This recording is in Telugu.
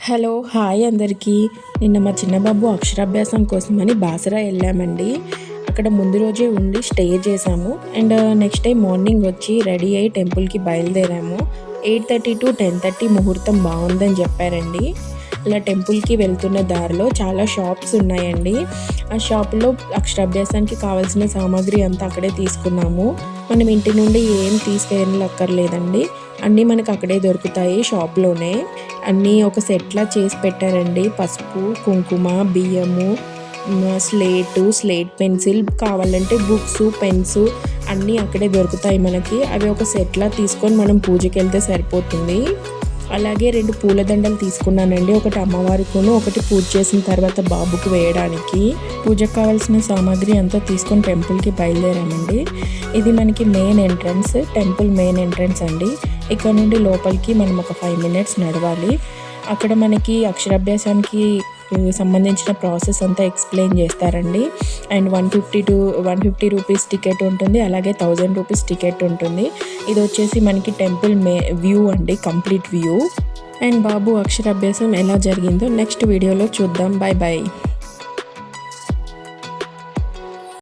హలో హాయ్ అందరికీ. నిన్న మా చిన్నబాబు అక్షరాభ్యాసం కోసమని బాసరా వెళ్ళామండి. అక్కడ ముందు రోజే ఉండి స్టే చేసాము. అండ్ నెక్స్ట్ డే మార్నింగ్ వచ్చి రెడీ అయ్యి టెంపుల్కి బయలుదేరాము. 8:30 to 10:30 ముహూర్తం బాగుందని చెప్పారండి. అలా టెంపుల్కి వెళ్తున్న దారిలో చాలా షాప్స్ ఉన్నాయండి. ఆ షాప్లో అక్షరాభ్యాసానికి కావాల్సిన సామాగ్రి అంతా అక్కడే తీసుకున్నాము. మనం ఇంటి నుండి ఏం తీసుకెళ్ళక్కర్లేదండి, అన్నీ మనకు అక్కడే దొరుకుతాయి షాప్లోనే. అన్నీ ఒక సెట్లా చేసి పెట్టారండి. పసుపు, కుంకుమ, బియ్యము, స్లేట్ పెన్సిల్, కావాలంటే బుక్స్, పెన్స్ అన్నీ అక్కడే దొరుకుతాయి మనకి. అవి ఒక సెట్లా తీసుకొని మనం పూజకి వెళ్తే సరిపోతుంది. అలాగే 2 పూలదండలు తీసుకున్నానండి. ఒకటి అమ్మవారికిను, ఒకటి పూజ చేసిన తర్వాత బాబుకు వేయడానికి. పూజకు కావాల్సిన సామాగ్రి అంతా తీసుకొని టెంపుల్కి బయలుదేరామండి. ఇది మనకి main entrance, temple main entrance అండి. ఇక్కడ నుండి లోపలికి మనం ఒక 5 minutes నడవాలి. అక్కడ మనకి అక్షరాభ్యాసానికి సంబంధించిన ప్రాసెస్ అంతా ఎక్స్ప్లెయిన్ చేస్తారండి. అండ్ 150 రూపీస్ టికెట్ ఉంటుంది, అలాగే 1000 రూపీస్ టికెట్ ఉంటుంది. ఇది వచ్చేసి మనకి టెంపుల్ వ్యూ అండి, కంప్లీట్ వ్యూ. అండ్ బాబు అక్షరాభ్యాసం ఎలా జరిగిందో నెక్స్ట్ వీడియోలో చూద్దాం. Bye bye.